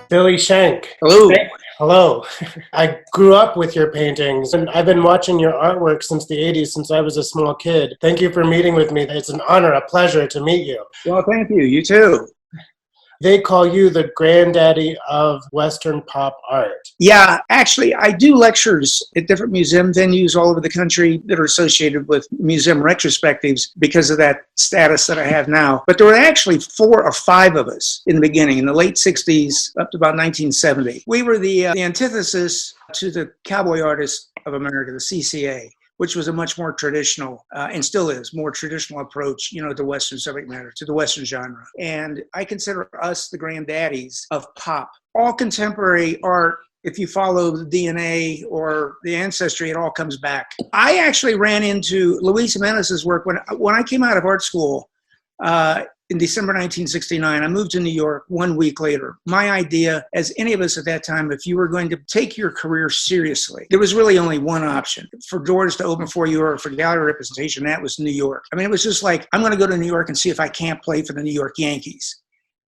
Billy Schenck. Hello. Hello. I grew up with your paintings, and I've been watching your artwork since the 80s, since I was a small kid. Thank you for meeting with me. It's an honor, a pleasure to meet you. Well, thank you. You too. They call you the granddaddy of Western pop art. Yeah, actually, I do lectures at different museum venues all over the country that are associated with museum retrospectives because of that status that I have now. But there were actually 4 or 5 of us in the beginning, in the late 60s up to about 1970. We were the antithesis to the cowboy artists of America, the CCA, which was a much more traditional, and still is, more traditional approach, to Western subject matter, to the Western genre. And I consider us the granddaddies of pop. All contemporary art, if you follow the DNA or the ancestry, it all comes back. I actually ran into Luis Jiminez's work when I came out of art school in December 1969. I moved to New York 1 week later. My idea, as any of us at that time, if you were going to take your career seriously, there was really only one option for doors to open for you or for gallery representation. That was New York. I mean, it was just like, I'm going to go to New York and see if I can't play for the New York Yankees.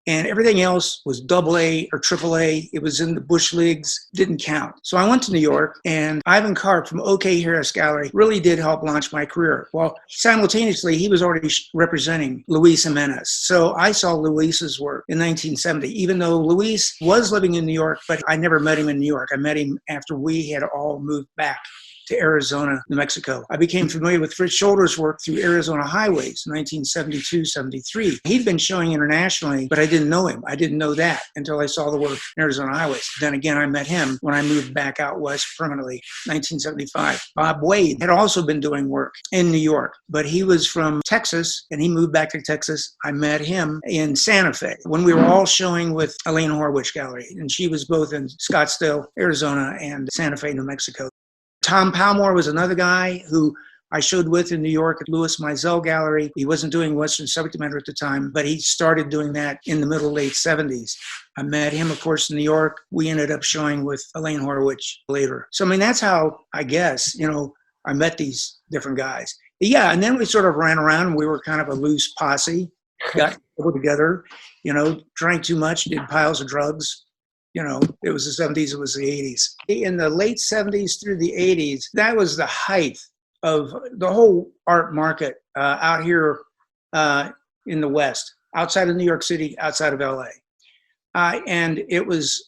And everything else was AA or AAA. It was in the Bush Leagues, didn't count. So I went to New York, and Ivan Karp from OK Harris Gallery really did help launch my career. Well, simultaneously, he was already representing Luis Jiminez. So I saw Luis's work in 1970, even though Luis was living in New York, but I never met him in New York. I met him after we had all moved back to Arizona, New Mexico. I became familiar with Fritz Scholder's work through Arizona Highways in 1972, 73. He'd been showing internationally, but I didn't know him. I didn't know that until I saw the work in Arizona Highways. Then again, I met him when I moved back out west permanently, 1975. Bob Wade had also been doing work in New York, but he was from Texas, and he moved back to Texas. I met him in Santa Fe when we were all showing with Elaine Horwitch Gallery, and she was both in Scottsdale, Arizona, and Santa Fe, New Mexico. Tom Palmore was another guy who I showed with in New York at Louis Mizell Gallery. He wasn't doing Western subject matter at the time, but he started doing that in the middle, late 70s. I met him, of course, in New York. We ended up showing with Elaine Horwitch later. So, I mean, that's how, I guess, I met these different guys. Yeah, and then we sort of ran around. We were kind of a loose posse, got together, drank too much, did piles of drugs. It was the 70s, it was the 80s. In the late 70s through the 80s, that was the height of the whole art market out here in the West, outside of New York City, outside of LA. And it was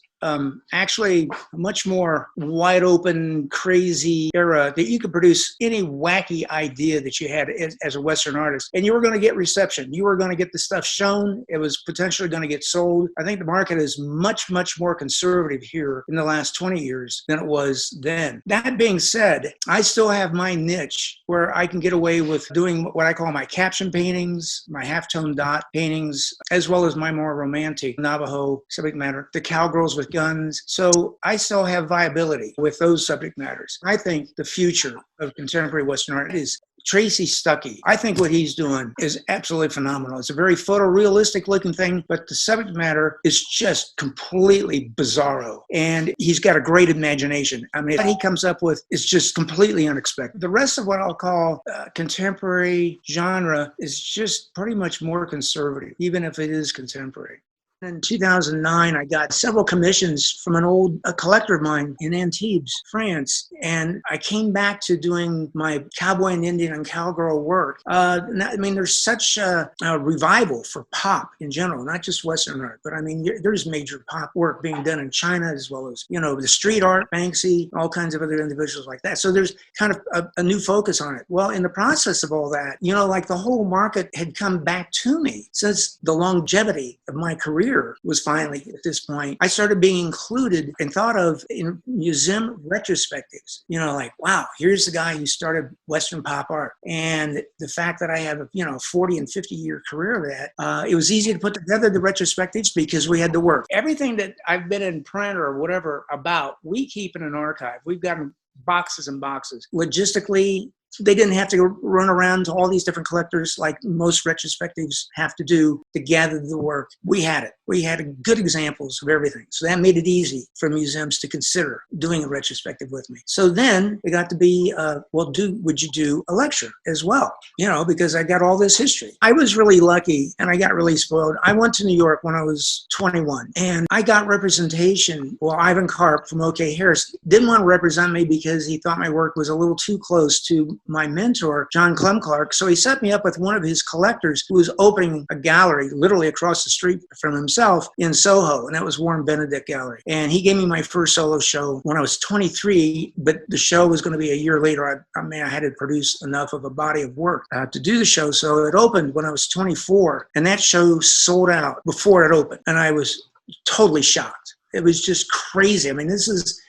actually a much more wide open, crazy era that you could produce any wacky idea that you had as a Western artist. And you were going to get reception. You were going to get the stuff shown. It was potentially going to get sold. I think the market is much, much more conservative here in the last 20 years than it was then. That being said, I still have my niche where I can get away with doing what I call my caption paintings, my halftone dot paintings, as well as my more romantic Navajo subject matter, the cowgirls with guns. So I still have viability with those subject matters. I think the future of contemporary Western art is Tracy Stuckey. I think what he's doing is absolutely phenomenal. It's a very photorealistic looking thing, but the subject matter is just completely bizarro. And he's got a great imagination. I mean, what he comes up with is just completely unexpected. The rest of what I'll call contemporary genre is just pretty much more conservative, even if it is contemporary. In 2009, I got several commissions from a collector of mine in Antibes, France, and I came back to doing my cowboy and Indian and cowgirl work. I mean, there's such a revival for pop in general, not just Western art, but I mean, there's major pop work being done in China as well as, the street art, Banksy, all kinds of other individuals like that. So there's kind of a new focus on it. Well, in the process of all that, like the whole market had come back to me since the longevity of my career was finally at this point. I started being included and thought of in museum retrospectives, like, wow, here's the guy who started Western pop art. And the fact that I have a 40 and 50 year career of that, it was easy to put together the retrospectives because we had the work. Everything that I've been in print or whatever about, we keep in an archive. We've got boxes and boxes. Logistically, They didn't have to run around to all these different collectors like most retrospectives have to do to gather the work. We had it. We had good examples of everything. So that made it easy for museums to consider doing a retrospective with me. So then it got to be, would you do a lecture as well? Because I got all this history. I was really lucky and I got really spoiled. I went to New York when I was 21 and I got representation. Well, Ivan Karp from OK Harris didn't want to represent me because he thought my work was a little too close to my mentor, John Clem Clark. So he set me up with one of his collectors who was opening a gallery literally across the street from himself in Soho. And that was Warren Benedict Gallery. And he gave me my first solo show when I was 23, but the show was going to be a year later. I had to produce enough of a body of work to do the show. So it opened when I was 24 and that show sold out before it opened. And I was totally shocked. It was just crazy. I mean, this is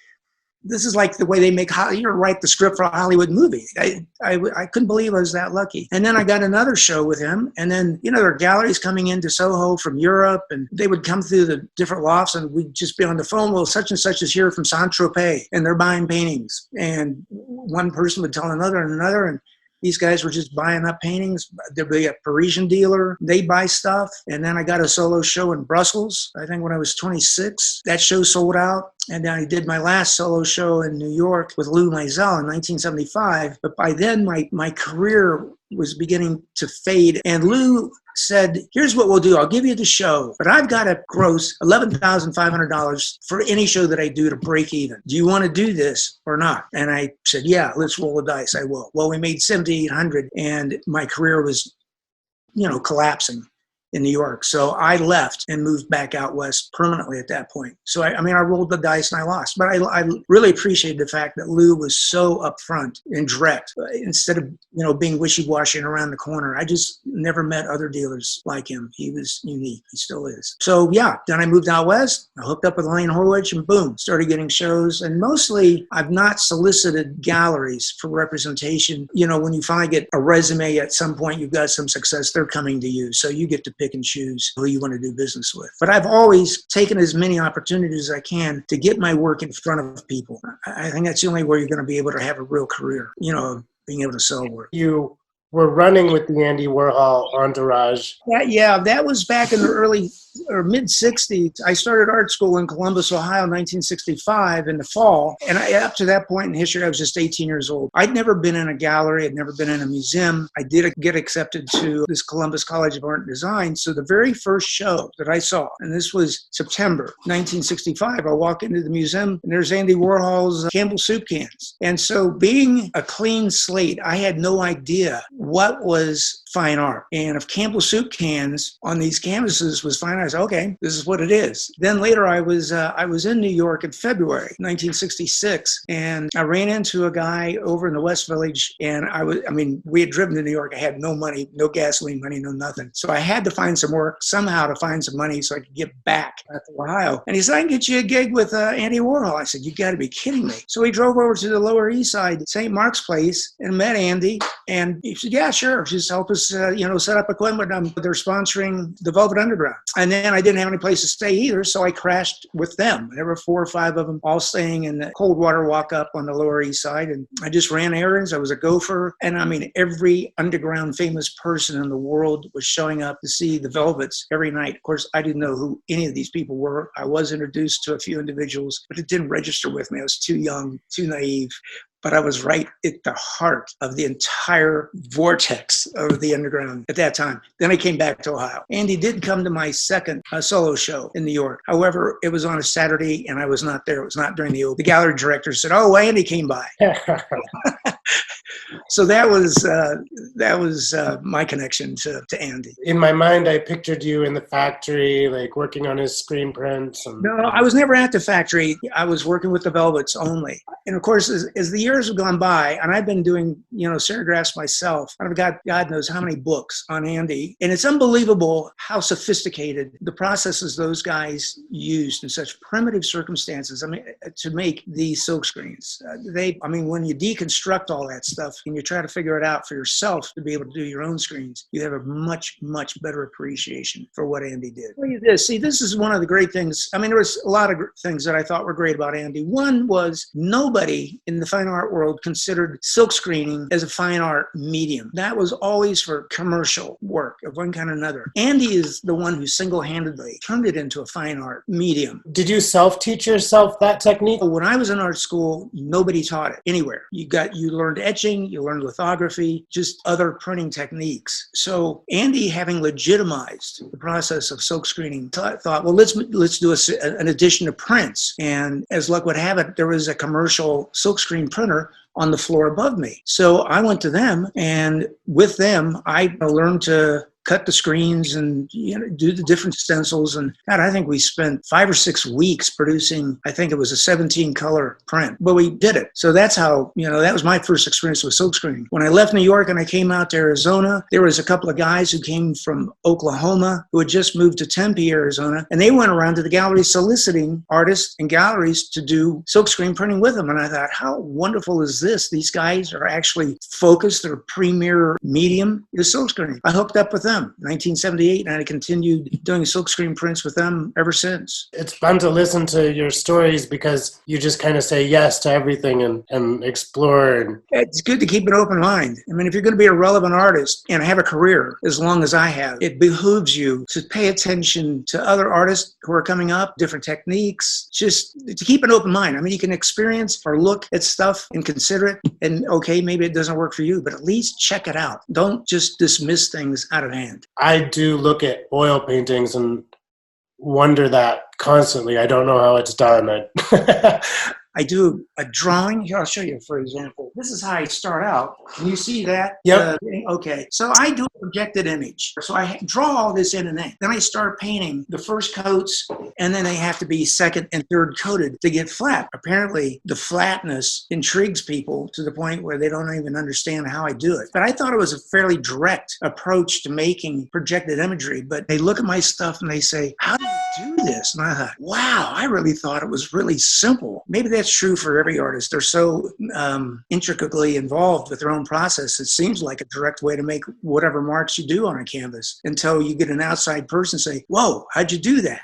like the way they make, write the script for a Hollywood movie. I couldn't believe I was that lucky. And then I got another show with him. And then, there are galleries coming into Soho from Europe and they would come through the different lofts and we'd just be on the phone. Well, such and such is here from Saint-Tropez and they're buying paintings. And one person would tell another and another. And these guys were just buying up paintings. There'd be a Parisian dealer. They buy stuff. And then I got a solo show in Brussels, I think when I was 26. That show sold out. And then I did my last solo show in New York with Lou Meisel in 1975. But by then, my career was beginning to fade. And Lou said, here's what we'll do. I'll give you the show, but I've got to gross $11,500 for any show that I do to break even. Do you want to do this or not? And I said, yeah, let's roll the dice. I will. Well, we made $7,800 and my career was, collapsing in New York. So I left and moved back out west permanently at that point. So I rolled the dice and I lost. But I really appreciated the fact that Lou was so upfront and direct instead of, being wishy-washy and around the corner. I just never met other dealers like him. He was unique. He still is. So yeah, then I moved out west. I hooked up with Elaine Horwitch and boom, started getting shows. And mostly I've not solicited galleries for representation. When you finally get a resume at some point, you've got some success, they're coming to you. So you get to pick and choose who you want to do business with. But I've always taken as many opportunities as I can to get my work in front of people. I think that's the only way you're going to be able to have a real career, being able to sell work. You were running with the Andy Warhol entourage. That was back in the early or mid 60s. I started art school in Columbus, Ohio, 1965 in the fall. And up to that point in history, I was just 18 years old. I'd never been in a gallery. I'd never been in a museum. I did get accepted to this Columbus College of Art and Design. So the very first show that I saw, and this was September 1965, I walk into the museum and there's Andy Warhol's Campbell soup cans. And so being a clean slate, I had no idea what was fine art. And if Campbell soup cans on these canvases was fine art, I said, okay, this is what it is. Then later I was in New York in February 1966, and I ran into a guy over in the West Village, and we had driven to New York. I had no money, no gasoline money, no nothing. So I had to find some work somehow to find some money so I could get back to Ohio. And he said, I can get you a gig with Andy Warhol. I said, you got to be kidding me. So we drove over to the Lower East Side, St. Mark's Place, and met Andy. And he said, yeah, sure. Just help us, set up equipment. They're sponsoring the Velvet Underground. And then I didn't have any place to stay either, so I crashed with them. There were 4 or 5 of them all staying in the cold water walk up on the Lower East Side. And I just ran errands. I was a gopher. And every underground famous person in the world was showing up to see the Velvets every night. Of course, I didn't know who any of these people were. I was introduced to a few individuals, but it didn't register with me. I was too young, too naive. But I was right at the heart of the entire vortex of the underground at that time. Then I came back to Ohio. Andy did come to my second solo show in New York. However, it was on a Saturday and I was not there. It was not during the open. The gallery director said, oh, Andy came by. So that was my connection to Andy. In my mind, I pictured you in the factory, like working on his screen prints. No, I was never at the factory. I was working with the Velvets only. And of course, as the years have gone by, and I've been doing, serigraphs myself, I've got God knows how many books on Andy. And it's unbelievable how sophisticated the processes those guys used in such primitive circumstances, to make these silk screens. When you deconstruct all that stuff and you try to figure it out for yourself to be able to do your own screens, you have a much, much better appreciation for what Andy did. See, this is one of the great things. I mean, there was a lot of things that I thought were great about Andy. One was nobody in the fine art world considered silk screening as a fine art medium. That was always for commercial work of one kind or another. Andy is the one who single-handedly turned it into a fine art medium. Did you self-teach yourself that technique? When I was in art school, nobody taught it anywhere. You learned etching, you learned lithography, just other printing techniques. So Andy, having legitimized the process of silk screening, thought, well, let's do an edition of prints. And as luck would have it, there was a commercial silkscreen printer on the floor above me. So I went to them, and with them, I learned to cut the screens and do the different stencils. And God, I think we spent 5 or 6 weeks producing, I think it was a 17 color print, but we did it. So that's how, that was my first experience with silk screening. When I left New York and I came out to Arizona, there was a couple of guys who came from Oklahoma who had just moved to Tempe, Arizona, and they went around to the galleries soliciting artists and galleries to do silk screen printing with them. And I thought, how wonderful is this? These guys are actually focused. Their premier medium is silk screening. I hooked up with them. 1978, and I continued doing silkscreen prints with them ever since. It's fun to listen to your stories because you just kind of say yes to everything and explore. It's good to keep an open mind. I mean, if you're going to be a relevant artist and have a career as long as I have, it behooves you to pay attention to other artists who are coming up, different techniques, just to keep an open mind. I mean, you can experience or look at stuff and consider it, and okay, maybe it doesn't work for you, but at least check it out. Don't just dismiss things out of hand. I do look at oil paintings and wonder that constantly. I don't know how it's done. I do a drawing. Here, I'll show you, for example. This is how I start out. Can you see that? Yep. Okay. So I do a projected image. So I draw all this in and out. Then I start painting the first coats, and then they have to be second and third coated to get flat. Apparently, the flatness intrigues people to the point where they don't even understand how I do it. But I thought it was a fairly direct approach to making projected imagery. But they look at my stuff and they say, how do you do this? And I thought, wow, I really thought it was really simple. Maybe that's true for every artist. They're so intricately involved with their own process. It seems like a direct way to make whatever marks you do on a canvas until you get an outside person say, whoa, how'd you do that?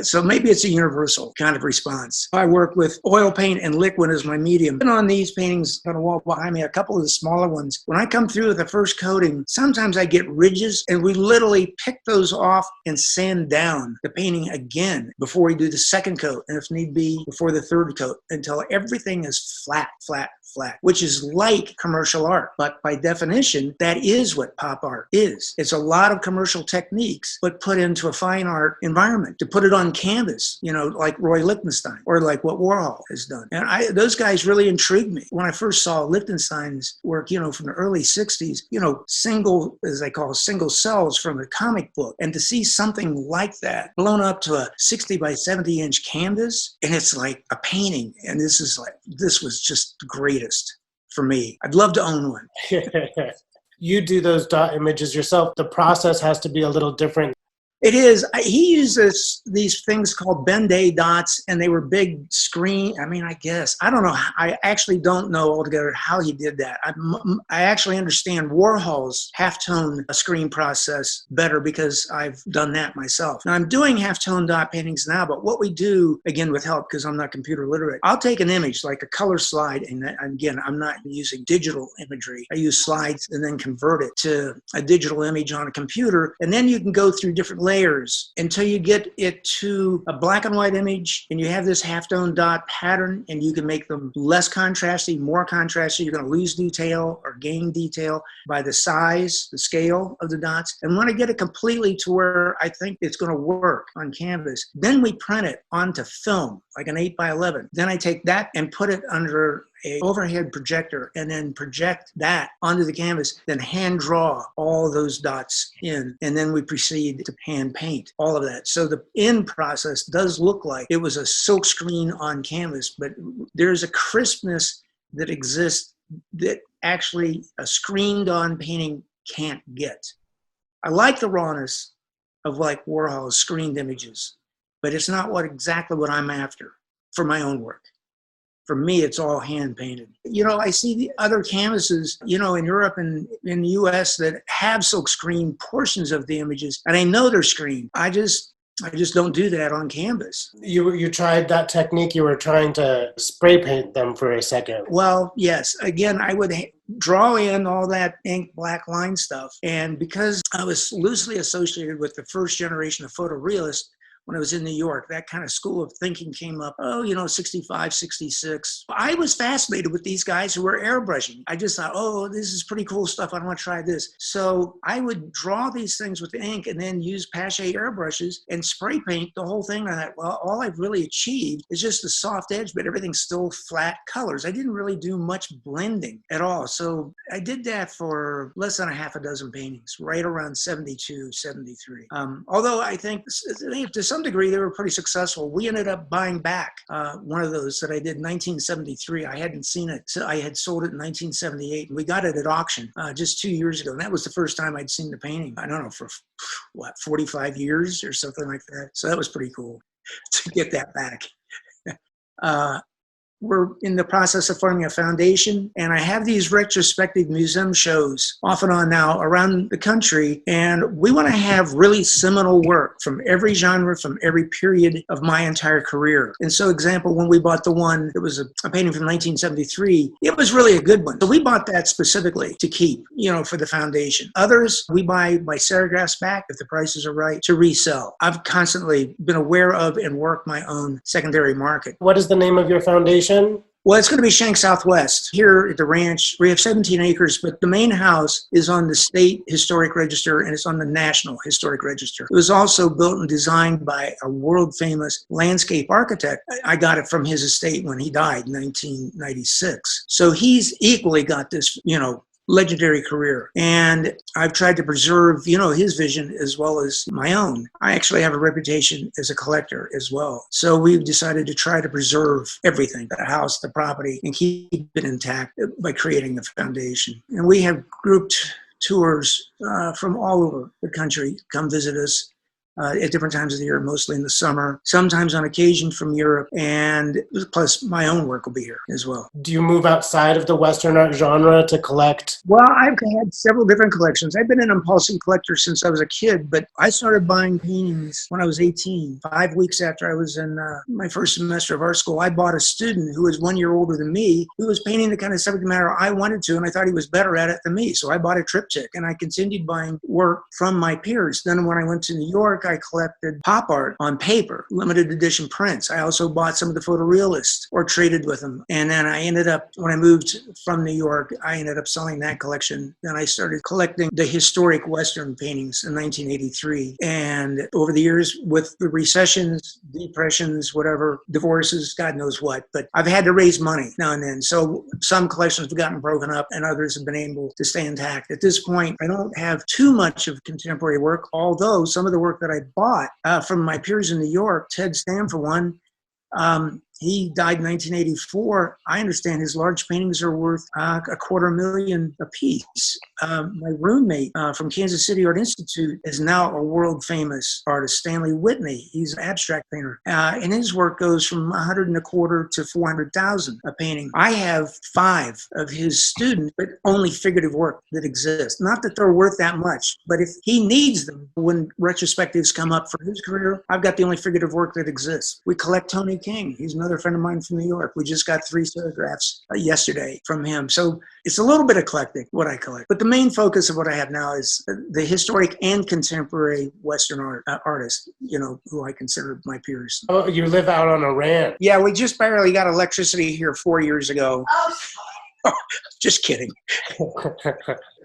So maybe it's a universal kind of response. I work with oil paint and liquid as my medium. And on these paintings on the wall behind me, a couple of the smaller ones, when I come through with the first coating, sometimes I get ridges, and we literally pick those off and sand down the painting again before we do the second coat, and if need be, before the third coat, until everything is flat, flat, flat, which is like commercial art. But by definition, that is what pop art is. It's a lot of commercial techniques, but put into a fine art environment. To put it on canvas, like Roy Lichtenstein, or like what Warhol has done. And those guys really intrigued me. When I first saw Lichtenstein's work, from the early 60s, single, as they call single cells from a comic book. And to see something like that blown up to a 60 by 70 inch canvas, and it's like a painting. And this was just the greatest for me. I'd love to own one. You do those dot images yourself. The process has to be a little different. It is. He uses these things called Ben-Day dots, and they were big screen. I mean, I guess. I don't know. I actually don't know altogether how he did that. I actually understand Warhol's halftone screen process better because I've done that myself. Now, I'm doing halftone dot paintings now, but what we do, again, with help, because I'm not computer literate, I'll take an image, like a color slide, and again, I'm not using digital imagery. I use slides and then convert it to a digital image on a computer, and then you can go through different layers until you get it to a black and white image, and you have this halftone dot pattern, and you can make them less contrasty, more contrasty. You're going to lose detail or gain detail by the size, the scale of the dots. And when I get it completely to where I think it's going to work on canvas, then we print it onto film, like an 8 by 11. Then I take that and put it under a overhead projector and then project that onto the canvas, then hand draw all those dots in, and then we proceed to hand paint all of that. So the end process does look like it was a silk screen on canvas, but there's a crispness that exists that actually a screened on painting can't get. I like the rawness of like Warhol's screened images, but it's not exactly what I'm after for my own work. For me, it's all hand painted. I see the other canvases, in Europe and in the US that have silk screen portions of the images, and I know they're screened. I just don't do that on canvas. You tried that technique. You were trying to spray paint them for a second. Well, yes. Again, I would draw in all that ink black line stuff. And because I was loosely associated with the first generation of photorealists, when I was in New York, that kind of school of thinking came up, 65, 66. I was fascinated with these guys who were airbrushing. I just thought, this is pretty cool stuff. I want to try this. So I would draw these things with ink and then use pache airbrushes and spray paint the whole thing. And I thought, well, all I've really achieved is just the soft edge, but everything's still flat colors. I didn't really do much blending at all. So I did that for less than a half a dozen paintings, right around 72, 73. Although I think to some degree, they were pretty successful. We ended up buying back one of those that I did in 1973. I hadn't seen it. So I had sold it in 1978. And we got it at auction just 2 years ago. And that was the first time I'd seen the painting. I don't know, for 45 years or something like that. So that was pretty cool to get that back. We're in the process of forming a foundation, and I have these retrospective museum shows off and on now around the country, and we want to have really seminal work from every genre, from every period of my entire career. And so, example, when we bought the one that was a painting from 1973, it was really a good one. So we bought that specifically to keep, for the foundation. Others, we buy serigraphs back if the prices are right to resell. I've constantly been aware of and worked my own secondary market. What is the name of your foundation? Well, it's going to be Schenck Southwest. Here at the ranch, we have 17 acres, but the main house is on the State Historic Register and it's on the National Historic Register. It was also built and designed by a world-famous landscape architect. I got it from his estate when he died in 1996. So he's equally got this, legendary career. And I've tried to preserve, his vision as well as my own. I actually have a reputation as a collector as well. So we've decided to try to preserve everything, the house, the property, and keep it intact by creating the foundation. And we have grouped tours from all over the country come visit us at different times of the year, mostly in the summer, sometimes on occasion from Europe, and plus my own work will be here as well. Do you move outside of the Western art genre to collect? Well, I've had several different collections. I've been an impulsive collector since I was a kid, but I started buying paintings when I was 18. 5 weeks after I was in my first semester of art school, I bought a student who was 1 year older than me, who was painting the kind of subject matter I wanted to, and I thought he was better at it than me. So I bought a triptych, and I continued buying work from my peers. Then when I went to New York, I collected pop art on paper, limited edition prints. I also bought some of the photorealists or traded with them. And then I ended up, when I moved from New York, I ended up selling that collection. Then I started collecting the historic Western paintings in 1983. And over the years, with the recessions, depressions, whatever, divorces, God knows what, but I've had to raise money now and then. So some collections have gotten broken up and others have been able to stay intact. At this point, I don't have too much of contemporary work, although some of the work that I bought from my peers in New York, Ted Stam for one, he died in 1984. I understand his large paintings are worth $250,000 a piece. My roommate from Kansas City Art Institute is now a world-famous artist, Stanley Whitney. He's an abstract painter. And his work goes from $125,000 to $400,000 a painting. I have 5 of his students, but only figurative work that exists. Not that they're worth that much, but if he needs them when retrospectives come up for his career, I've got the only figurative work that exists. We collect Tony King. He's another friend of mine from New York. We just got 3 photographs yesterday from him. So it's a little bit eclectic what I collect. But the main focus of what I have now is the historic and contemporary Western art artists, who I consider my peers. Oh, you live out on a ranch. Yeah, we just barely got electricity here 4 years ago. Just kidding.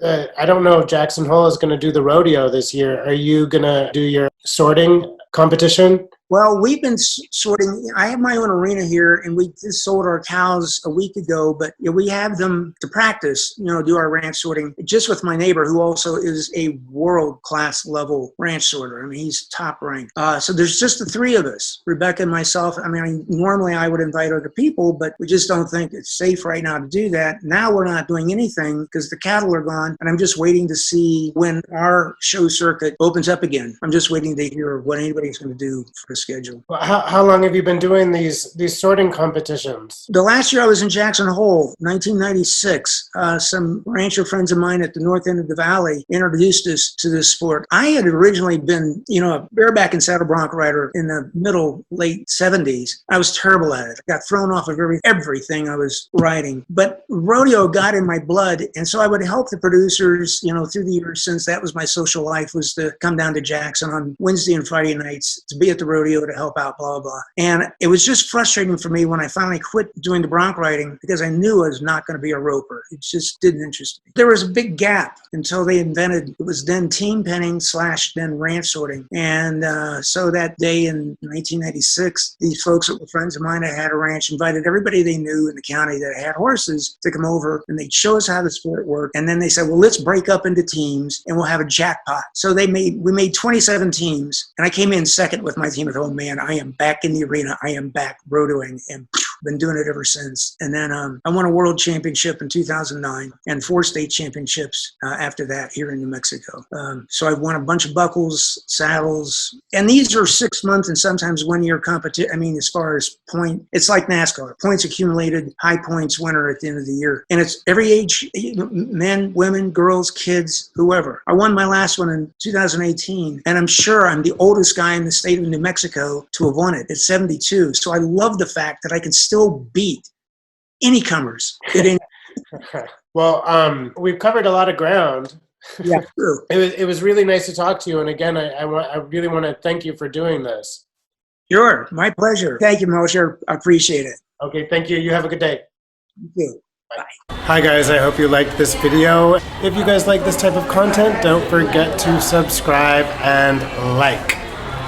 I don't know if Jackson Hole is going to do the rodeo this year. Are you going to do your sorting competition? Well, we've been sorting. I have my own arena here, and we just sold our cows a week ago, but we have them to practice, do our ranch sorting, just with my neighbor, who also is a world-class level ranch sorter. I mean, he's top ranked. So there's just the 3 of us, Rebecca and myself. I mean, normally I would invite other people, but we just don't think it's safe right now to do that. Now we're not doing anything because the cattle are gone, and I'm just waiting to see when our show circuit opens up again. I'm just waiting to hear what anybody's going to do for schedule. How long have you been doing these sorting competitions? The last year I was in Jackson Hole, 1996. Some rancher friends of mine at the north end of the valley introduced us to this sport. I had originally been, a bareback and saddle bronc rider in the late 70s. I was terrible at it. I got thrown off of everything I was riding. But rodeo got in my blood, and so I would help the producers, through the years, since that was my social life, was to come down to Jackson on Wednesday and Friday nights to be at the rodeo to help out, blah, blah. And it was just frustrating for me when I finally quit doing the bronc riding because I knew I was not going to be a roper. It just didn't interest me. There was a big gap until they invented, it was then team penning / then ranch sorting. And so that day in 1996, these folks that were friends of mine that had a ranch invited everybody they knew in the county that had horses to come over, and they'd show us how the sport worked. And then they said, well, let's break up into teams and we'll have a jackpot. So we made 27 teams, and I came in second with my team. With, oh man, I am back in the arena. I am back rodeoing, and been doing it ever since. And then I won a world championship in 2009 and 4 state championships after that here in New Mexico. So I won a bunch of buckles, saddles, and these are 6 months and sometimes 1 year competition. I mean, as far as point, it's like NASCAR, points accumulated, high points winner at the end of the year. And it's every age, men, women, girls, kids, whoever. I won my last one in 2018, and I'm sure I'm the oldest guy in the state of New Mexico to have won it at 72. So I love the fact that I can still beat any comers. Well, we've covered a lot of ground. Yeah, true. It was really nice to talk to you. And again, I really want to thank you for doing this. Sure. My pleasure. Thank you, Moshe. I appreciate it. Okay. Thank you. You have a good day. You too. Bye. Hi guys, I hope you liked this video. If you guys like this type of content, don't forget to subscribe and like.